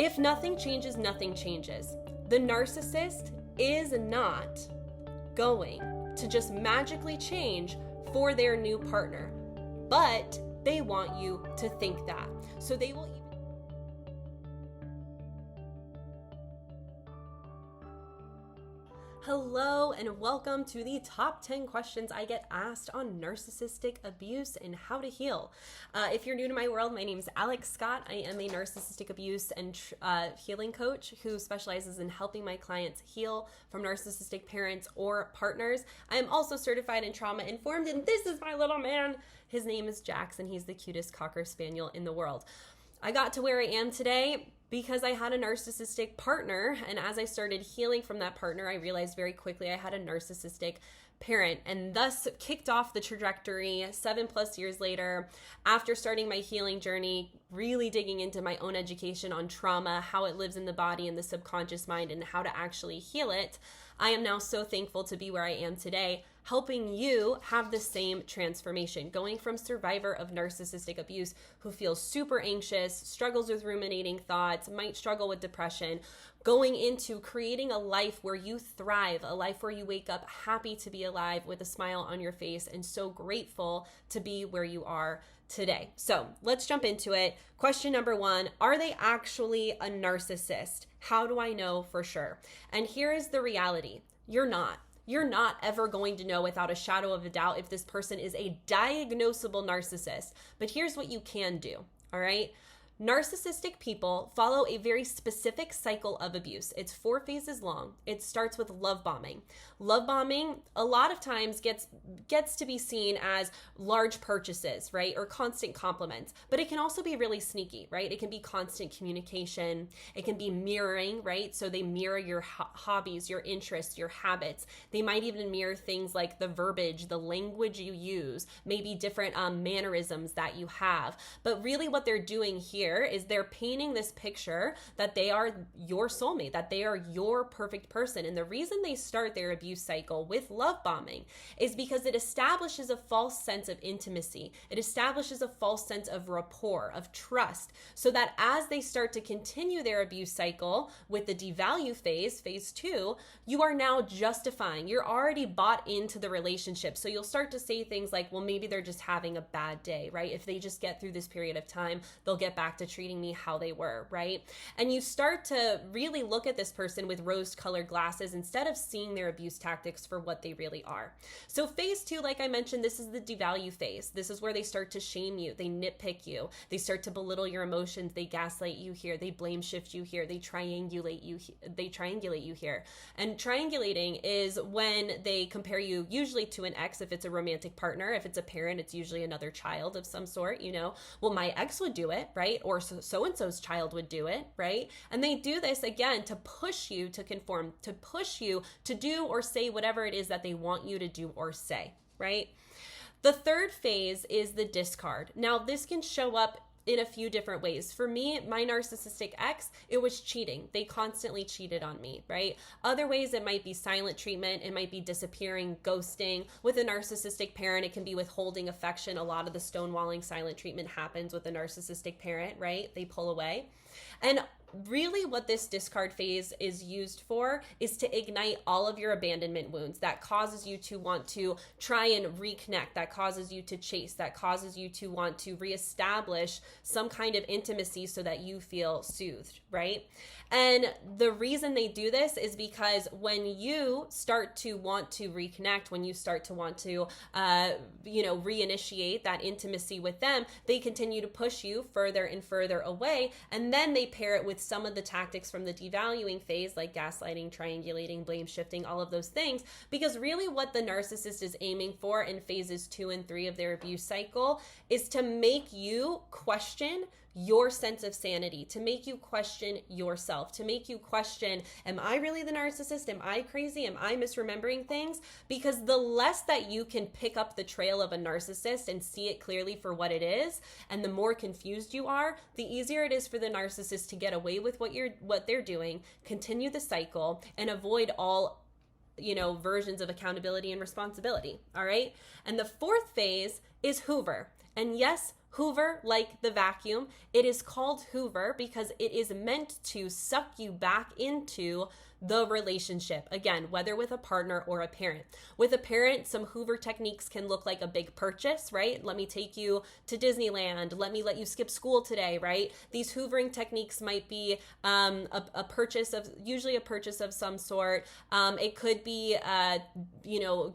If nothing changes, nothing changes. The narcissist is not going to just magically change for their new partner, but they want you to think that. So they will Hello and welcome to the top 10 questions I get asked on narcissistic abuse and how to heal. If you're new to my world, my name is Alex Scott. I am a narcissistic abuse and healing coach who specializes in helping my clients heal from narcissistic parents or partners. I am also certified in trauma informed, and this is my little man. His name is Jax, and he's the cutest Cocker Spaniel in the world. I got to where I am today because I had a narcissistic partner, and as I started healing from that partner, I realized very quickly I had a narcissistic parent, and thus kicked off the trajectory 7+ years later after starting my healing journey, really digging into my own education on trauma, how it lives in the body and the subconscious mind, and how to actually heal it. I am now so thankful to be where I am today, helping you have the same transformation, going from survivor of narcissistic abuse who feels super anxious, struggles with ruminating thoughts, might struggle with depression, going into creating a life where you thrive, a life where you wake up happy to be alive with a smile on your face and so grateful to be where you are today. So let's jump into it. Question number 1, are they actually a narcissist? How do I know for sure? And here is the reality. You're not. You're not ever going to know without a shadow of a doubt if this person is a diagnosable narcissist. But here's what you can do, all right? Narcissistic people follow a very specific cycle of abuse. It's 4 phases long. It starts with love bombing. Love bombing a lot of times gets to be seen as large purchases, right? Or constant compliments, but it can also be really sneaky, right? It can be constant communication. It can be mirroring, right? So they mirror your hobbies, your interests, your habits. They might even mirror things like the verbiage, the language you use, maybe different mannerisms that you have. But really what they're doing here is they're painting this picture that they are your soulmate, that they are your perfect person. And the reason they start their abuse cycle with love bombing is because it establishes a false sense of intimacy. It establishes a false sense of rapport, of trust, so that as they start to continue their abuse cycle with the devalue phase, phase 2, you are now justifying. You're already bought into the relationship. So you'll start to say things like, well, maybe they're just having a bad day, right? If they just get through this period of time, they'll get back to treating me how they were, right? And you start to really look at this person with rose-colored glasses instead of seeing their abuse tactics for what they really are. So phase 2, like I mentioned, this is the devalue phase. This is where they start to shame you. They nitpick you. They start to belittle your emotions. They gaslight you here. They blame shift you here. They triangulate you here. And triangulating is when they compare you usually to an ex if it's a romantic partner. If it's a parent, it's usually another child of some sort, well, my ex would do it, right? Or so-and-so's child would do it, right? And they do this again to push you to conform, to push you to do or say whatever it is that they want you to do or say, right? The third phase is the discard. Now, this can show up in a few different ways. For me, my narcissistic ex, it was cheating. They constantly cheated on me, right? Other ways, it might be silent treatment. It might be disappearing, ghosting. With a narcissistic parent, it can be withholding affection. A lot of the stonewalling silent treatment happens with a narcissistic parent, right? They pull away. And really what this discard phase is used for is to ignite all of your abandonment wounds that causes you to want to try and reconnect, that causes you to chase, that causes you to want to reestablish some kind of intimacy so that you feel soothed, right? And the reason they do this is because when you start to want to reconnect, when you start to want to, reinitiate that intimacy with them, they continue to push you further and further away. And then they pair it with some of the tactics from the devaluing phase, like gaslighting, triangulating, blame shifting, all of those things. Because really what the narcissist is aiming for in phases 2 and 3 of their abuse cycle is to make you question your sense of sanity, to make you question yourself, to make you question, am I really the narcissist? Am I crazy? Am I misremembering things? Because the less that you can pick up the trail of a narcissist and see it clearly for what it is, and the more confused you are, the easier it is for the narcissist to get away with what they're doing, continue the cycle, and avoid all versions of accountability and responsibility. All right. And the fourth phase is Hoover. And yes, Hoover, like the vacuum, it is called Hoover because it is meant to suck you back into the relationship. Again, whether with a partner or a parent. With a parent, some Hoover techniques can look like a big purchase, right? Let me take you to Disneyland. Let me let you skip school today, right? These Hoovering techniques might be a purchase of, usually a purchase of some sort. It could be,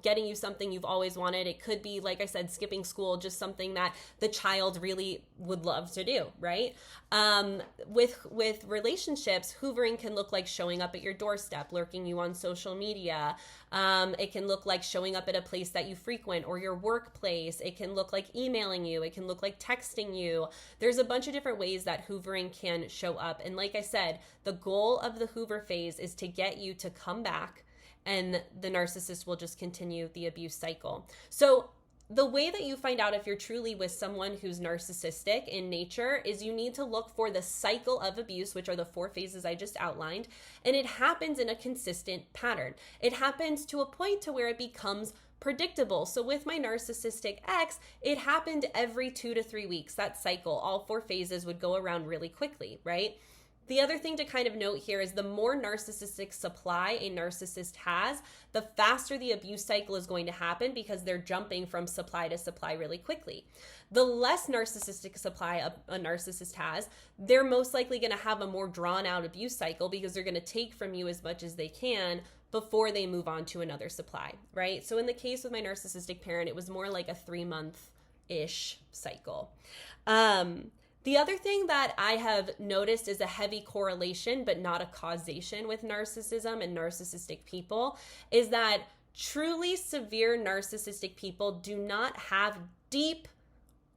getting you something you've always wanted. It could be, like I said, skipping school, just something that the child really would love to do, right? With relationships, Hoovering can look like showing up at your doorstep, lurking you on social media. It can look like showing up at a place that you frequent or your workplace. It can look like emailing you. It can look like texting you. There's a bunch of different ways that Hoovering can show up. And like I said, the goal of the Hoover phase is to get you to come back, and the narcissist will just continue the abuse cycle. So the way that you find out if you're truly with someone who's narcissistic in nature is you need to look for the cycle of abuse, which are the 4 phases I just outlined, and it happens in a consistent pattern. It happens to a point to where it becomes predictable. So with my narcissistic ex, it happened every 2 to 3 weeks. That cycle, all 4 phases would go around really quickly, right? The other thing to kind of note here is the more narcissistic supply a narcissist has, the faster the abuse cycle is going to happen because they're jumping from supply to supply really quickly. The less narcissistic supply a narcissist has, they're most likely going to have a more drawn out abuse cycle because they're going to take from you as much as they can before they move on to another supply, right? So in the case with my narcissistic parent, it was more like a 3-month-ish cycle. The other thing that I have noticed is a heavy correlation, but not a causation with narcissism and narcissistic people, is that truly severe narcissistic people do not have deep,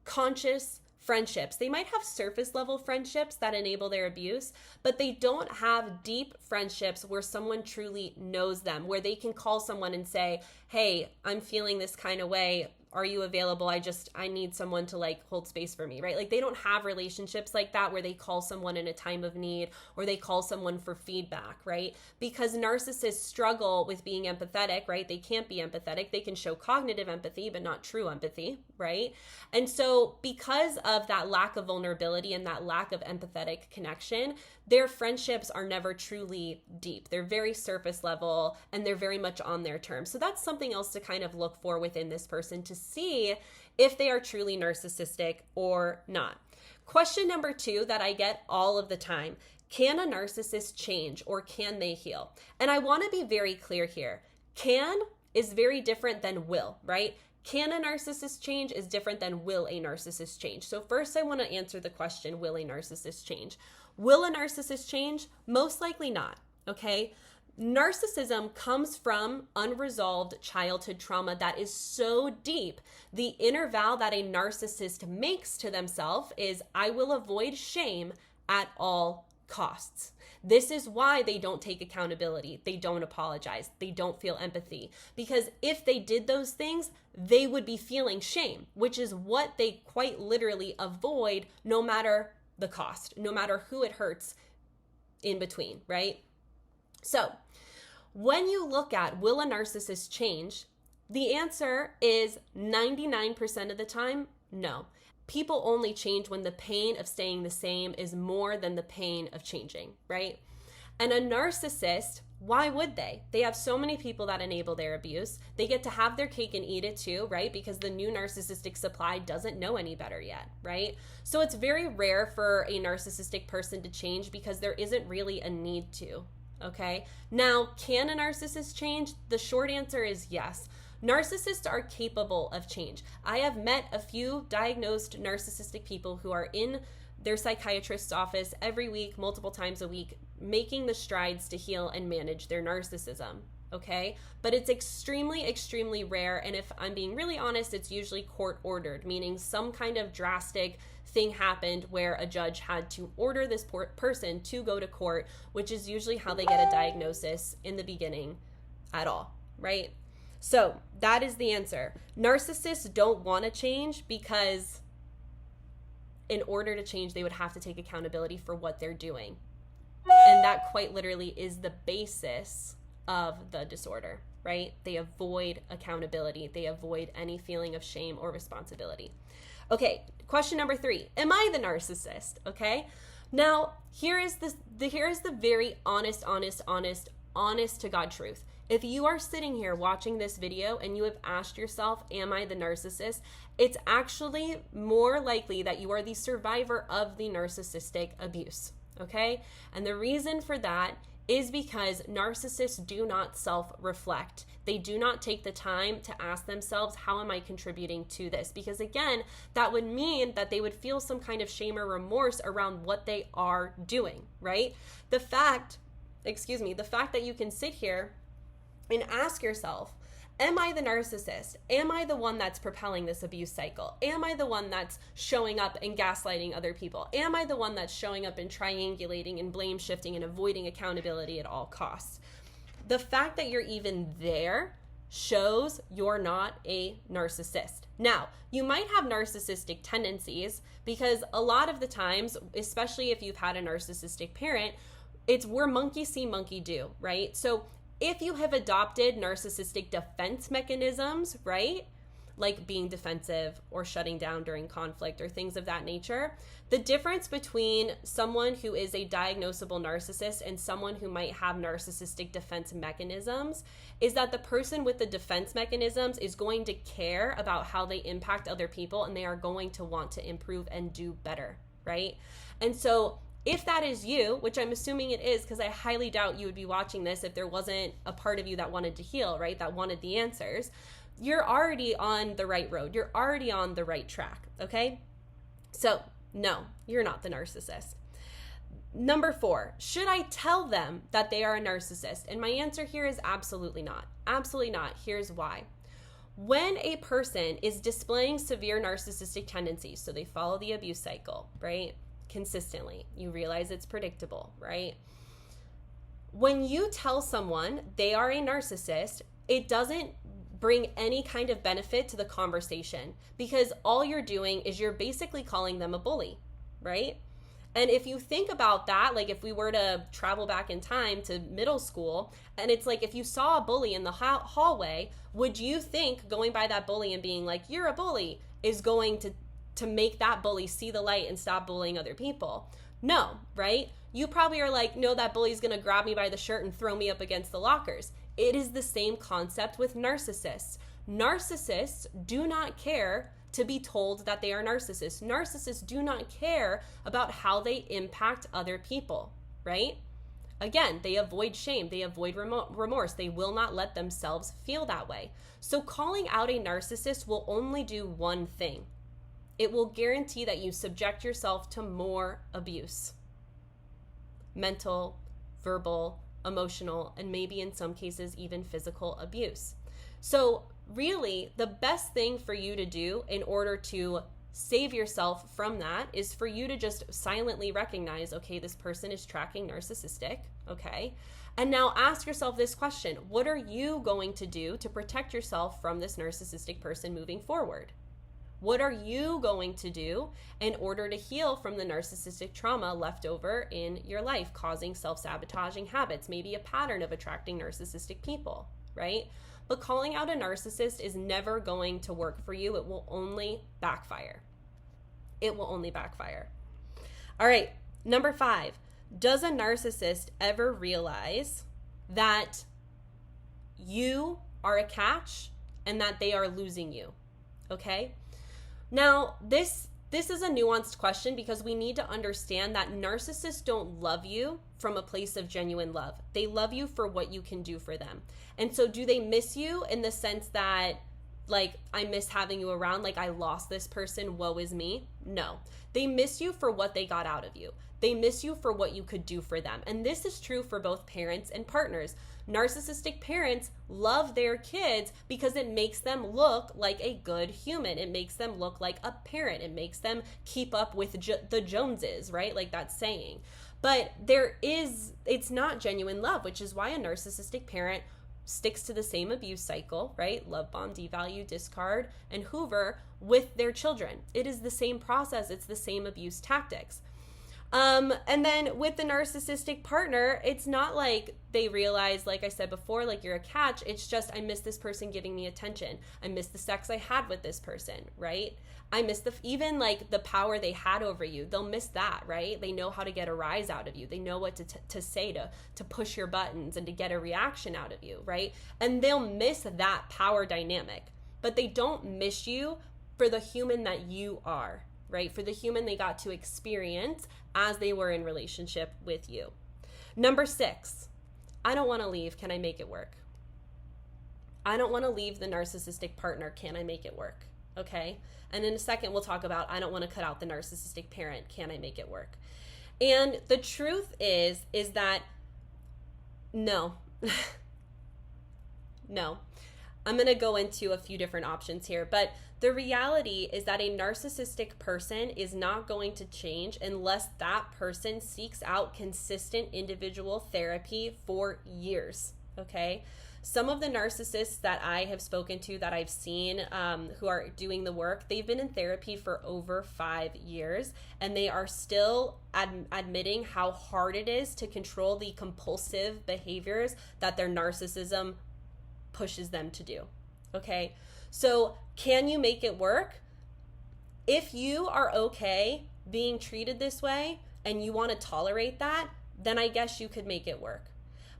conscious friendships. They might have surface level friendships that enable their abuse, but they don't have deep friendships where someone truly knows them, where they can call someone and say, hey, I'm feeling this kind of way. Are you available? I need someone to like hold space for me, right? Like they don't have relationships like that where they call someone in a time of need or they call someone for feedback, right? Because narcissists struggle with being empathetic, right? They can't be empathetic. They can show cognitive empathy, but not true empathy, right? And so because of that lack of vulnerability and that lack of empathetic connection, their friendships are never truly deep. They're very surface level and they're very much on their terms. So that's something else to kind of look for within this person to see if they are truly narcissistic or not. Question number 2 that I get all of the time: can a narcissist change or can they heal? And I want to be very clear here. Can is very different than will, right? Can a narcissist change is different than will a narcissist change. So first I want to answer the question, will a narcissist change? Will a narcissist change? Most likely not, okay? Narcissism comes from unresolved childhood trauma that is so deep. The inner vow that a narcissist makes to themselves is, I will avoid shame at all costs. This is why they don't take accountability. They don't apologize. They don't feel empathy. Because if they did those things, they would be feeling shame, which is what they quite literally avoid no matter the cost, no matter who it hurts in between, right? So when you look at will a narcissist change, the answer is 99% of the time, no. People only change when the pain of staying the same is more than the pain of changing, right? And a narcissist, why would they? They have so many people that enable their abuse. They get to have their cake and eat it too, right? Because the new narcissistic supply doesn't know any better yet, right? So it's very rare for a narcissistic person to change because there isn't really a need to, okay? Now, can a narcissist change? The short answer is yes. Narcissists are capable of change. I have met a few diagnosed narcissistic people who are in their psychiatrist's office every week, multiple times a week, making the strides to heal and manage their narcissism, okay? But it's extremely, extremely rare, and if I'm being really honest, it's usually court-ordered, meaning some kind of drastic thing happened where a judge had to order this person to go to court, which is usually how they get a diagnosis in the beginning at all, right? So that is the answer. Narcissists don't want to change because in order to change, they would have to take accountability for what they're doing. And that quite literally is the basis of the disorder, right? They avoid accountability. They avoid any feeling of shame or responsibility. Okay, question number 3. Am I the narcissist? Okay. Now, here is the very honest to God truth. If you are sitting here watching this video and you have asked yourself, am I the narcissist? It's actually more likely that you are the survivor of the narcissistic abuse, okay? And the reason for that is because narcissists do not self-reflect. They do not take the time to ask themselves, how am I contributing to this? Because again, that would mean that they would feel some kind of shame or remorse around what they are doing, right? The fact that you can sit here and ask yourself, am I the narcissist? Am I the one that's propelling this abuse cycle? Am I the one that's showing up and gaslighting other people? Am I the one that's showing up and triangulating and blame shifting and avoiding accountability at all costs? The fact that you're even there shows you're not a narcissist. Now, you might have narcissistic tendencies because a lot of the times, especially if you've had a narcissistic parent, we're monkey see, monkey do, right? So if you have adopted narcissistic defense mechanisms, right, like being defensive or shutting down during conflict or things of that nature, the difference between someone who is a diagnosable narcissist and someone who might have narcissistic defense mechanisms is that the person with the defense mechanisms is going to care about how they impact other people, and they are going to want to improve and do better, right? And so if that is you, which I'm assuming it is, because I highly doubt you would be watching this if there wasn't a part of you that wanted to heal, right? That wanted the answers. You're already on the right road. You're already on the right track, okay? So, no, you're not the narcissist. Number 4, should I tell them that they are a narcissist? And my answer here is absolutely not. Absolutely not. Here's why. When a person is displaying severe narcissistic tendencies, so they follow the abuse cycle, right? Consistently, you realize it's predictable, right? When you tell someone they are a narcissist, it doesn't bring any kind of benefit to the conversation, because all you're doing is you're basically calling them a bully, right? And if you think about that, like if we were to travel back in time to middle school, and it's like if you saw a bully in the hallway, would you think going by that bully and being like, you're a bully, is going to make that bully see the light and stop bullying other people? No, right? You probably are like, no, that bully's gonna grab me by the shirt and throw me up against the lockers. It is the same concept with narcissists. Narcissists do not care to be told that they are narcissists. Narcissists do not care about how they impact other people, right? Again, they avoid shame. They avoid remorse. They will not let themselves feel that way. So calling out a narcissist will only do one thing. It will guarantee that you subject yourself to more abuse. Mental, verbal, emotional, and maybe in some cases even physical abuse. So really, the best thing for you to do in order to save yourself from that is for you to just silently recognize, okay, this person is tracking narcissistic, okay? And now ask yourself this question: what are you going to do to protect yourself from this narcissistic person moving forward? What are you going to do in order to heal from the narcissistic trauma left over in your life, causing self-sabotaging habits, maybe a pattern of attracting narcissistic people, right? But calling out a narcissist is never going to work for you. It will only backfire. It will only backfire. All right, number 5. Does a narcissist ever realize that you are a catch and that they are losing you? Okay? Now, this is a nuanced question because we need to understand that narcissists don't love you from a place of genuine love. They love you for what you can do for them. And so do they miss you in the sense that, like, I miss having you around, like I lost this person, woe is me? No. They miss you for what they got out of you. They miss you for what you could do for them. And this is true for both parents and partners. Narcissistic parents love their kids because it makes them look like a good human. It makes them look like a parent. It makes them keep up with the Joneses, right? Like that saying. But it's not genuine love, which is why a narcissistic parent sticks to the same abuse cycle, right? Love bomb, devalue, discard, and Hoover with their children. It is the same process. It's the same abuse tactics. And then with the narcissistic partner, it's not like they realize, like I said before, like you're a catch. It's just, I miss this person giving me attention. I miss the sex I had with this person, right? I miss even like the power they had over you. They'll miss that, right? They know how to get a rise out of you. They know what to say to push your buttons and to get a reaction out of you, right? And they'll miss that power dynamic, but they don't miss you for the human that you are, right? For the human they got to experience as they were in relationship with you. Number 6, I don't want to leave. Can I make it work? I don't want to leave the narcissistic partner. Can I make it work? Okay. And in a second, we'll talk about, I don't want to cut out the narcissistic parent. Can I make it work? And the truth is that no, no. I'm going to go into a few different options here, but the reality is that a narcissistic person is not going to change unless that person seeks out consistent individual therapy for years, okay? Some of the narcissists that I have spoken to, that I've seen, who are doing the work, they've been in therapy for over 5 years, and they are still admitting how hard it is to control the compulsive behaviors that their narcissism pushes them to do. Okay, so can you make it work? If you are okay being treated this way and you want to tolerate that, then I guess you could make it work.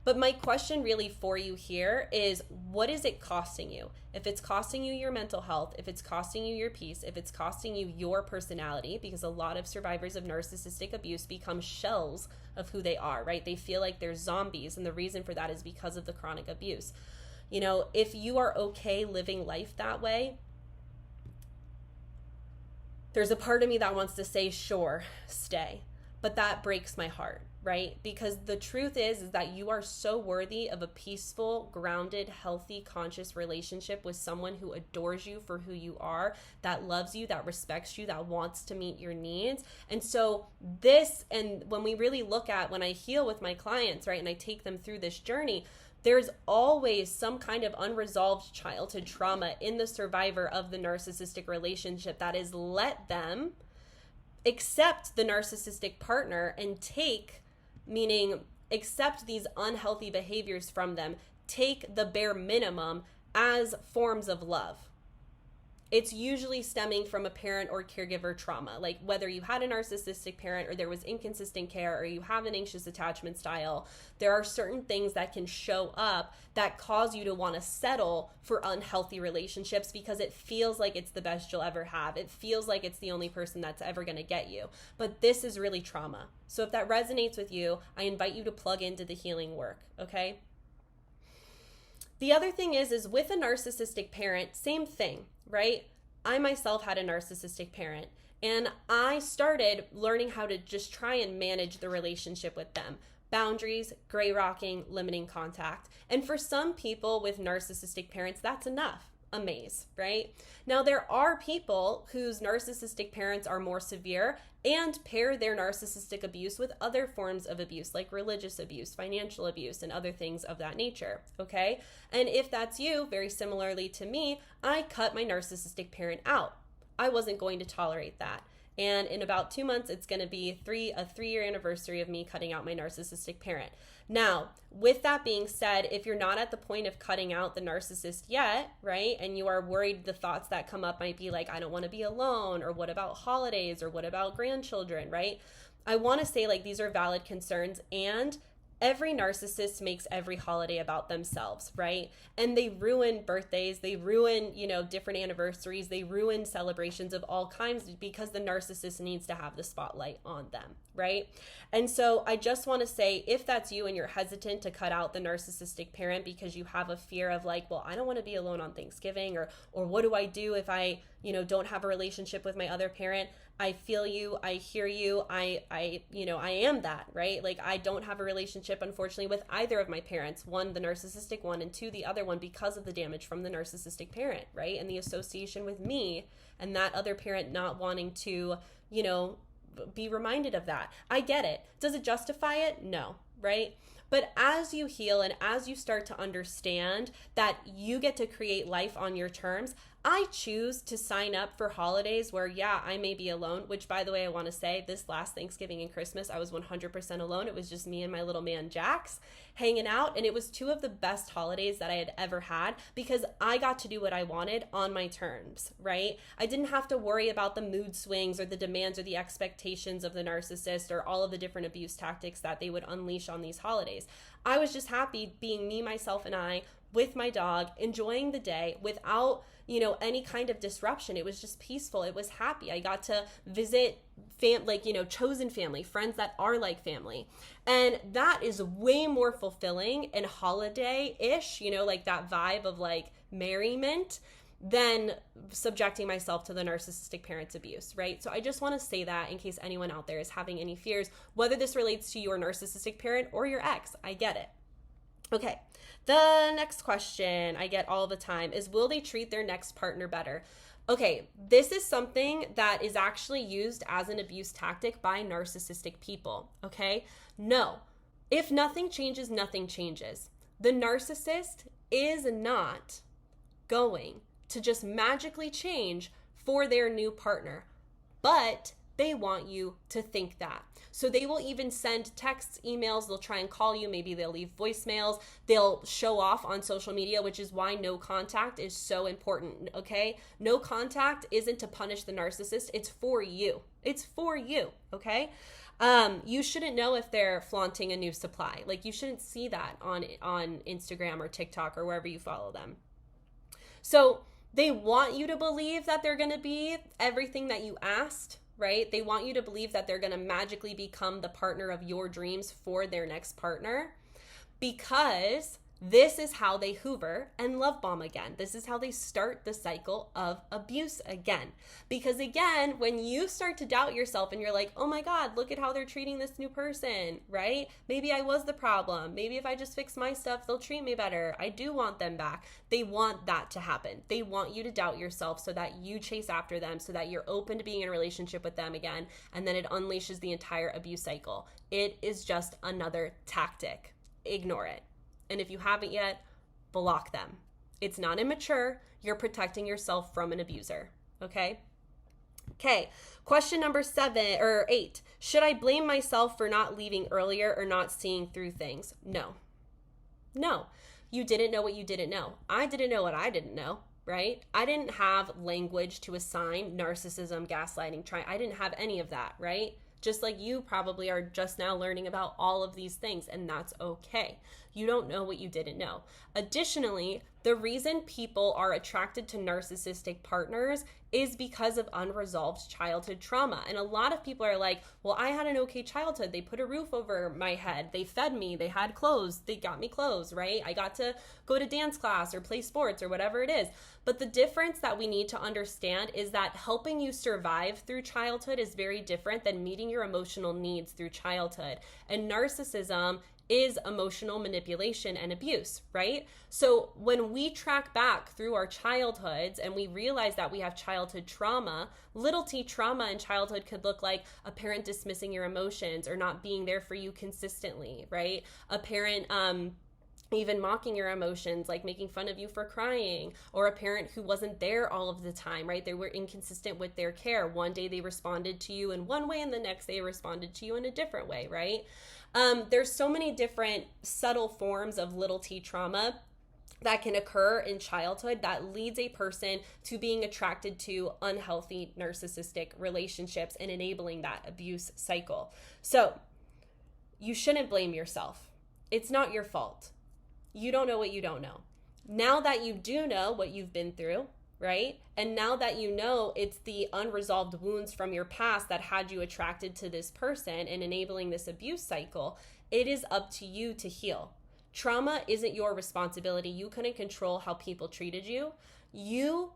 But my question really for you here is, what is it costing you? If it's costing you your mental health, if it's costing you your peace, if it's costing you your personality, because a lot of survivors of narcissistic abuse become shells of who they are, right? They feel like they're zombies, and the reason for that is because of the chronic abuse. You know, if you are okay living life that way, there's a part of me that wants to say, sure, stay. But that breaks my heart, right? Because the truth is that you are so worthy of a peaceful, grounded, healthy, conscious relationship with someone who adores you for who you are, that loves you, that respects you, that wants to meet your needs. And so this, and when we really look at, when I heal with my clients, right, and I take them through this journey, there's always some kind of unresolved childhood trauma in the survivor of the narcissistic relationship that is let them accept the narcissistic partner and take, meaning accept these unhealthy behaviors from them, take the bare minimum as forms of love. It's usually stemming from a parent or caregiver trauma, like whether you had a narcissistic parent or there was inconsistent care or you have an anxious attachment style. There are certain things that can show up that cause you to want to settle for unhealthy relationships because it feels like it's the best you'll ever have. It feels like it's the only person that's ever going to get you. But this is really trauma. So if that resonates with you, I invite you to plug into the healing work, okay? The other thing is with a narcissistic parent, same thing, right? I myself had a narcissistic parent, and I started learning how to just try and manage the relationship with them. Boundaries, gray rocking, limiting contact. And for some people with narcissistic parents, that's enough. A maze, right? Now, there are people whose narcissistic parents are more severe and pair their narcissistic abuse with other forms of abuse, like religious abuse, financial abuse, and other things of that nature, okay? And if that's you, very similarly to me, I cut my narcissistic parent out. I wasn't going to tolerate that. And in about 2 months, it's going to be a 3-year anniversary of me cutting out my narcissistic parent. Now, with that being said, if you're not at the point of cutting out the narcissist yet, right, and you are worried the thoughts that come up might be like, I don't want to be alone, or what about holidays, or what about grandchildren, right? I want to say, like, these are valid concerns, and every narcissist makes every holiday about themselves, right? And they ruin birthdays, they ruin, different anniversaries, they ruin celebrations of all kinds because the narcissist needs to have the spotlight on them, right? And so I just want to say, if that's you and you're hesitant to cut out the narcissistic parent because you have a fear of like, well, I don't want to be alone on Thanksgiving, or what do I do if I, don't have a relationship with my other parent? I feel you, I hear you, I am that, right? Like, I don't have a relationship, unfortunately, with either of my parents, one, the narcissistic one, and two, the other one, because of the damage from the narcissistic parent, right? And the association with me and that other parent not wanting to, be reminded of that. I get it. Does it justify it? No. right? But as you heal and as you start to understand that you get to create life on your terms, I choose to sign up for holidays where, yeah, I may be alone, which, by the way, I want to say this last Thanksgiving and Christmas, I was 100% alone. It was just me and my little man, Jax, hanging out. And it was two of the best holidays that I had ever had because I got to do what I wanted on my terms, right? I didn't have to worry about the mood swings or the demands or the expectations of the narcissist or all of the different abuse tactics that they would unleash on these holidays. I was just happy being me, myself, and I with my dog, enjoying the day without, any kind of disruption. It was just peaceful. It was happy. I got to visit chosen family, friends that are like family. And that is way more fulfilling and holiday-ish, like that vibe of like merriment than subjecting myself to the narcissistic parent's abuse, right? So I just want to say that in case anyone out there is having any fears, whether this relates to your narcissistic parent or your ex, I get it. Okay, the next question I get all the time is, will they treat their next partner better? Okay, this is something that is actually used as an abuse tactic by narcissistic people, okay? No, if nothing changes, nothing changes. The narcissist is not going to just magically change for their new partner, but they want you to think that. So they will even send texts, emails, they'll try and call you, maybe they'll leave voicemails, they'll show off on social media, which is why no contact is so important, okay? No contact isn't to punish the narcissist, it's for you. It's for you, okay? You shouldn't know if they're flaunting a new supply. Like, you shouldn't see that on Instagram or TikTok or wherever you follow them. So they want you to believe that they're going to be everything that you asked, right? They want you to believe that they're going to magically become the partner of your dreams for their next partner, because this is how they Hoover and love bomb again. This is how they start the cycle of abuse again. Because again, when you start to doubt yourself and you're like, oh my God, look at how they're treating this new person, right? Maybe I was the problem. Maybe if I just fix my stuff, they'll treat me better. I do want them back. They want that to happen. They want you to doubt yourself so that you chase after them, so that you're open to being in a relationship with them again. And then it unleashes the entire abuse cycle. It is just another tactic. Ignore it. And if you haven't yet, block them. It's not immature. You're protecting yourself from an abuser. Okay? Okay. Question number 8. Should I blame myself for not leaving earlier or not seeing through things? No. No. You didn't know what you didn't know. I didn't know what I didn't know, right? I didn't have language to assign narcissism, gaslighting, I didn't have any of that, right? Just like you probably are just now learning about all of these things, and that's okay. You don't know what you didn't know. Additionally, the reason people are attracted to narcissistic partners is because of unresolved childhood trauma. And a lot of people are like, well, I had an okay childhood. They put a roof over my head. They fed me. They had clothes. They got me clothes, right? I got to go to dance class or play sports or whatever it is. But the difference that we need to understand is that helping you survive through childhood is very different than meeting your emotional needs through childhood. And narcissism is emotional manipulation and abuse, right? So when we track back through our childhoods and we realize that we have childhood trauma, little t trauma in childhood could look like a parent dismissing your emotions or not being there for you consistently, right? A parent even mocking your emotions, like making fun of you for crying, or a parent who wasn't there all of the time, right? They were inconsistent with their care. One day they responded to you in one way and the next they responded to you in a different way, right? There's so many different subtle forms of little t trauma that can occur in childhood that leads a person to being attracted to unhealthy narcissistic relationships and enabling that abuse cycle. So you shouldn't blame yourself. It's not your fault. You don't know what you don't know. Now that you do know what you've been through, right? And now that you know it's the unresolved wounds from your past that had you attracted to this person and enabling this abuse cycle, it is up to you to heal. Trauma isn't your responsibility. You couldn't control how people treated you. You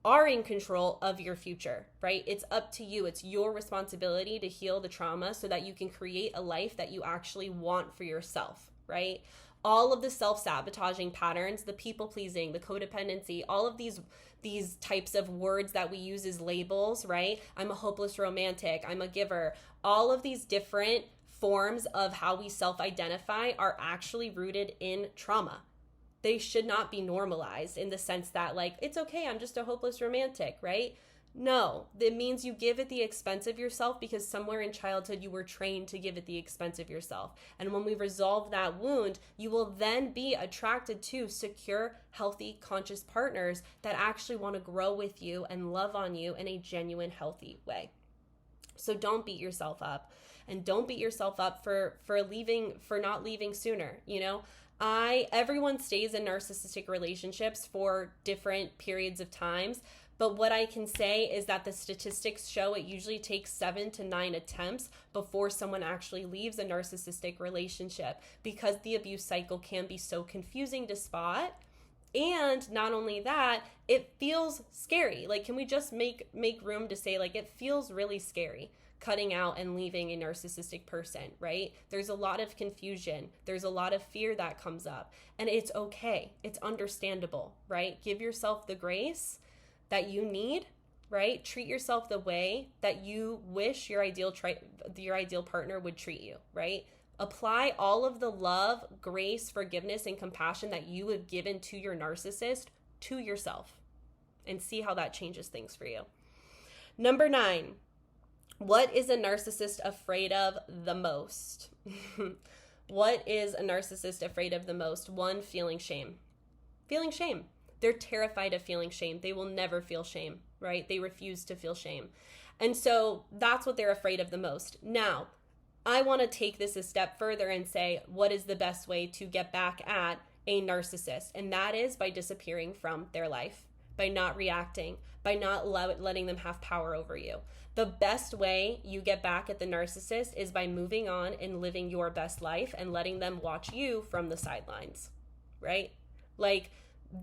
are in control of your future, right? It's up to you. It's your responsibility to heal the trauma so that you can create a life that you actually want for yourself, right? All of the self-sabotaging patterns, the people-pleasing, the codependency, all of these types of words that we use as labels, right? I'm a hopeless romantic, I'm a giver. All of these different forms of how we self-identify are actually rooted in trauma. They should not be normalized in the sense that, like, it's okay, I'm just a hopeless romantic, right? No, it means you give at the expense of yourself because somewhere in childhood you were trained to give at the expense of yourself. And when we resolve that wound, you will then be attracted to secure, healthy, conscious partners that actually want to grow with you and love on you in a genuine, healthy way. So don't beat yourself up, and don't beat yourself up for not leaving sooner. You know, everyone stays in narcissistic relationships for different periods of times. But what I can say is that the statistics show it usually takes 7 to 9 attempts before someone actually leaves a narcissistic relationship, because the abuse cycle can be so confusing to spot. And not only that, it feels scary. Like, can we just make room to say, like, it feels really scary cutting out and leaving a narcissistic person, right? There's a lot of confusion. There's a lot of fear that comes up. And it's okay. It's understandable, right? Give yourself the grace that you need, right? Treat yourself the way that you wish your ideal partner would treat you, right? Apply all of the love, grace, forgiveness, and compassion that you have given to your narcissist to yourself, and see how that changes things for you. Number 9, what is a narcissist afraid of the most? What is a narcissist afraid of the most? 1, feeling shame. Feeling shame. They're terrified of feeling shame. They will never feel shame, right? They refuse to feel shame. And so that's what they're afraid of the most. Now, I want to take this a step further and say, what is the best way to get back at a narcissist? And that is by disappearing from their life, by not reacting, by not letting them have power over you. The best way you get back at the narcissist is by moving on and living your best life and letting them watch you from the sidelines, right? Like,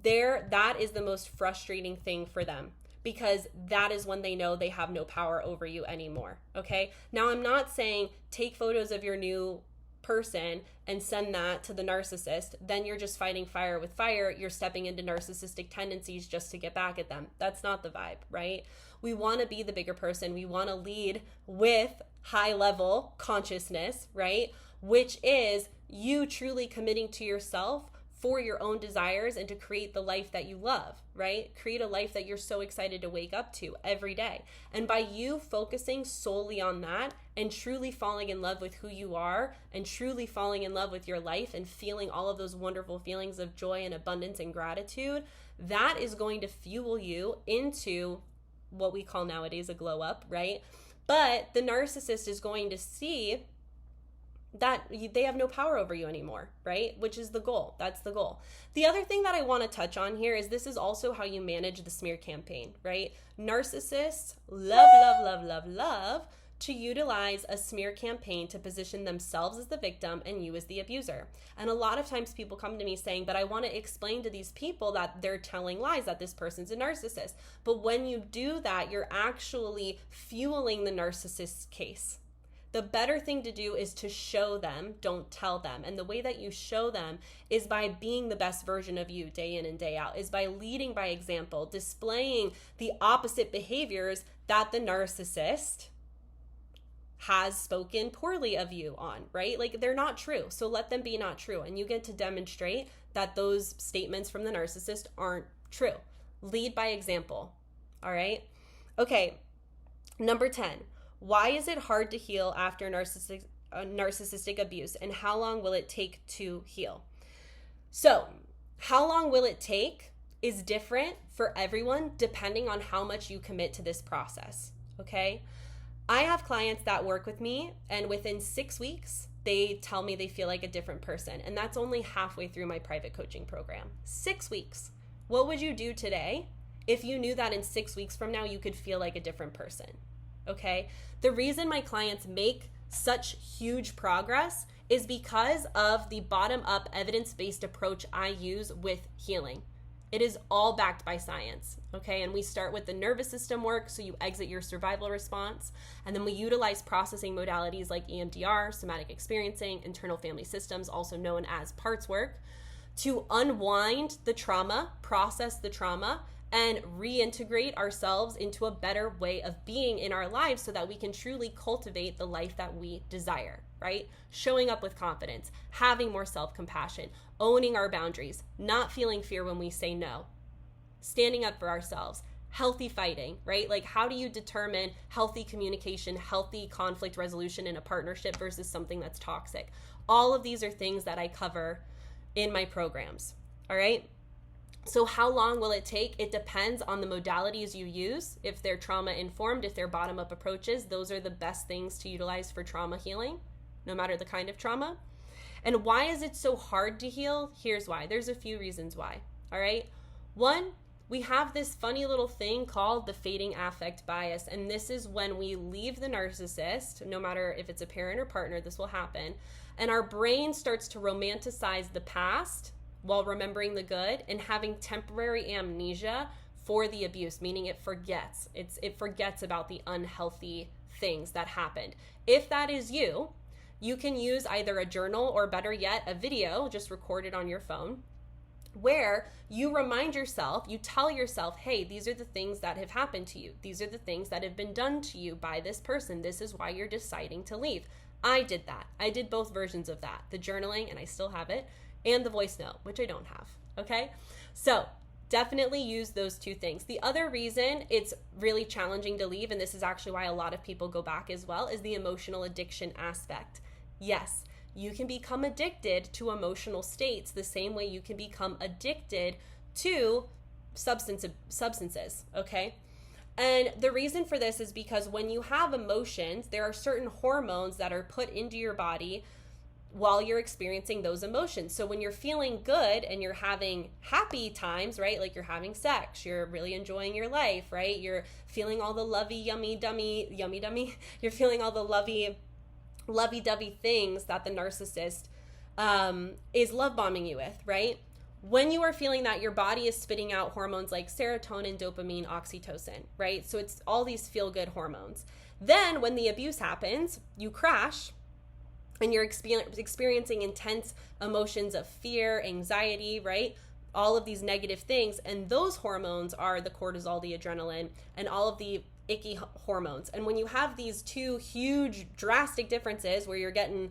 that is the most frustrating thing for them, because that is when they know they have no power over you anymore, okay? Now, I'm not saying take photos of your new person and send that to the narcissist. Then you're just fighting fire with fire. You're stepping into narcissistic tendencies just to get back at them. That's not the vibe, right? We want to be the bigger person. We want to lead with high-level consciousness, right? Which is you truly committing to yourself for your own desires and to create the life that you love, right? Create a life that you're so excited to wake up to every day. And by you focusing solely on that and truly falling in love with who you are and truly falling in love with your life and feeling all of those wonderful feelings of joy and abundance and gratitude, that is going to fuel you into what we call nowadays a glow up, right? But the narcissist is going to see that they have no power over you anymore, right? Which is the goal. That's the goal. The other thing that I want to touch on here is this is also how you manage the smear campaign, right? Narcissists love to utilize a smear campaign to position themselves as the victim and you as the abuser. And a lot of times people come to me saying, but I want to explain to these people that they're telling lies, that this person's a narcissist. But when you do that, you're actually fueling the narcissist's case. The better thing to do is to show them, don't tell them. And the way that you show them is by being the best version of you day in and day out, is by leading by example, displaying the opposite behaviors that the narcissist has spoken poorly of you on, right? Like, they're not true. So let them be not true. And you get to demonstrate that those statements from the narcissist aren't true. Lead by example. All right. Okay. Number 10. Why is it hard to heal after narcissistic abuse, and how long will it take to heal? So, how long will it take is different for everyone depending on how much you commit to this process, okay? I have clients that work with me, and within 6 weeks, they tell me they feel like a different person, and that's only halfway through my private coaching program. 6 weeks. What would you do today if you knew that in 6 weeks from now you could feel like a different person? Okay, the reason my clients make such huge progress is because of the bottom-up evidence-based approach I use with healing. It is all backed by science, okay? And we start with the nervous system work, so you exit your survival response, and then we utilize processing modalities like EMDR, somatic experiencing, internal family systems, also known as parts work, to unwind the trauma, process the trauma, and reintegrate ourselves into a better way of being in our lives so that we can truly cultivate the life that we desire, right? Showing up with confidence, having more self-compassion, owning our boundaries, not feeling fear when we say no, standing up for ourselves, healthy fighting, right? Like, how do you determine healthy communication, healthy conflict resolution in a partnership versus something that's toxic? All of these are things that I cover in my programs, all right? So how long will it take? It depends on the modalities you use. If they're trauma informed, if they're bottom-up approaches, those are the best things to utilize for trauma healing, no matter the kind of trauma. And why is it so hard to heal? Here's why. There's a few reasons why, all right? One, we have this funny little thing called the fading affect bias, and this is when we leave the narcissist, no matter if it's a parent or partner, this will happen, and our brain starts to romanticize the past while remembering the good and having temporary amnesia for the abuse, meaning it forgets. It forgets about the unhealthy things that happened. If that is you, you can use either a journal or, better yet, a video just recorded on your phone, where you remind yourself, you tell yourself, hey, these are the things that have happened to you. These are the things that have been done to you by this person. This is why you're deciding to leave. I did that. I did both versions of that, the journaling, and I still have it, and the voice note, which I don't have, okay? So definitely use those two things. The other reason it's really challenging to leave, and this is actually why a lot of people go back as well, is the emotional addiction aspect. Yes, you can become addicted to emotional states the same way you can become addicted to substances, okay? And the reason for this is because when you have emotions, there are certain hormones that are put into your body while you're experiencing those emotions. So when you're feeling good and you're having happy times, right? Like you're having sex, you're really enjoying your life, right? You're feeling all the lovey, yummy, dummy. You're feeling all the lovey-dovey things that the narcissist is love bombing you with, right? When you are feeling that, your body is spitting out hormones like serotonin, dopamine, oxytocin, right? So it's all these feel-good hormones. Then when the abuse happens, you crash, and you're experiencing intense emotions of fear, anxiety, right? All of these negative things. And those hormones are the cortisol, the adrenaline, and all of the icky hormones. And when you have these two huge drastic differences where you're getting,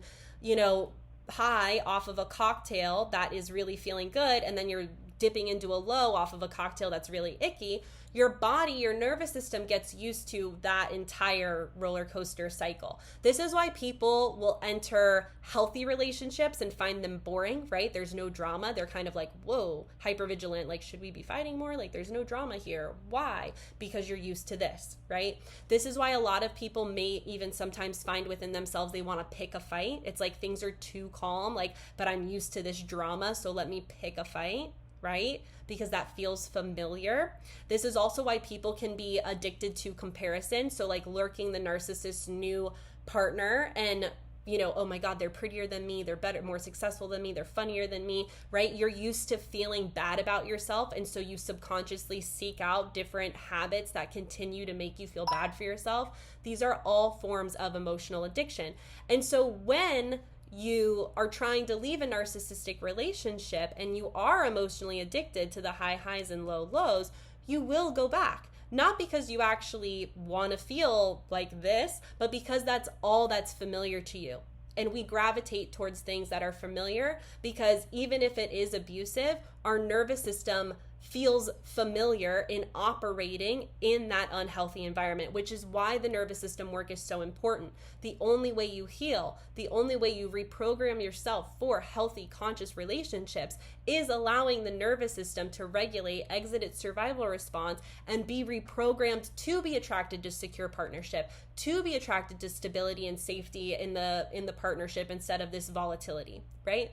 high off of a cocktail that is really feeling good, and then you're dipping into a low off of a cocktail that's really icky, your body, your nervous system gets used to that entire roller coaster cycle. This is why people will enter healthy relationships and find them boring, right? There's no drama. They're kind of like, whoa, hypervigilant. Like, should we be fighting more? Like, there's no drama here. Why? Because you're used to this, right? This is why a lot of people may even sometimes find within themselves they want to pick a fight. It's like things are too calm, like, but I'm used to this drama, so let me pick a fight, right? Because that feels familiar. This is also why people can be addicted to comparison. So like lurking the narcissist's new partner and, oh my God, they're prettier than me, they're better, more successful than me, they're funnier than me, right? You're used to feeling bad about yourself. And so you subconsciously seek out different habits that continue to make you feel bad for yourself. These are all forms of emotional addiction. And so when you are trying to leave a narcissistic relationship and you are emotionally addicted to the high highs and low lows, you will go back. Not because you actually want to feel like this, but because that's all that's familiar to you. And we gravitate towards things that are familiar because even if it is abusive, our nervous system feels familiar in operating in that unhealthy environment, which is why the nervous system work is so important. The only way you heal, the only way you reprogram yourself for healthy, conscious relationships is allowing the nervous system to regulate, exit its survival response, and be reprogrammed to be attracted to secure partnership, to be attracted to stability and safety in the partnership instead of this volatility, right?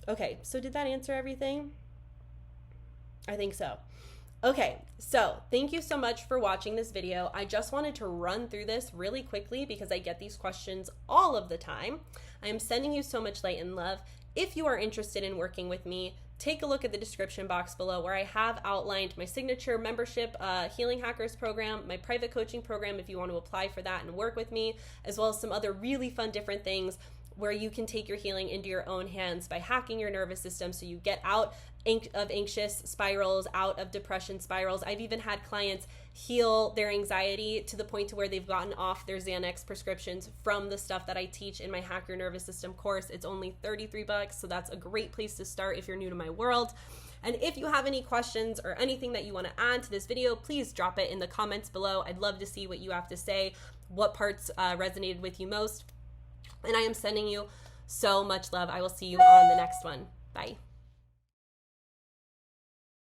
Okay, so did that answer everything? I think so. Okay, so thank you so much for watching this video. I just wanted to run through this really quickly because I get these questions all of the time. I am sending you so much light and love. If you are interested in working with me, take a look at the description box below where I have outlined my signature membership Healing Hackers program, my private coaching program if you want to apply for that and work with me, as well as some other really fun different things. where you can take your healing into your own hands by hacking your nervous system so you get out of anxious spirals, out of depression spirals. I've even had clients heal their anxiety to the point to where they've gotten off their Xanax prescriptions from the stuff that I teach in my Hack Your Nervous System course. It's only $33, so that's a great place to start if you're new to my world. And if you have any questions or anything that you want to add to this video, please drop it in the comments below. I'd love to see what you have to say, what parts resonated with you most. And I am sending you so much love. I will see you on the next one. Bye.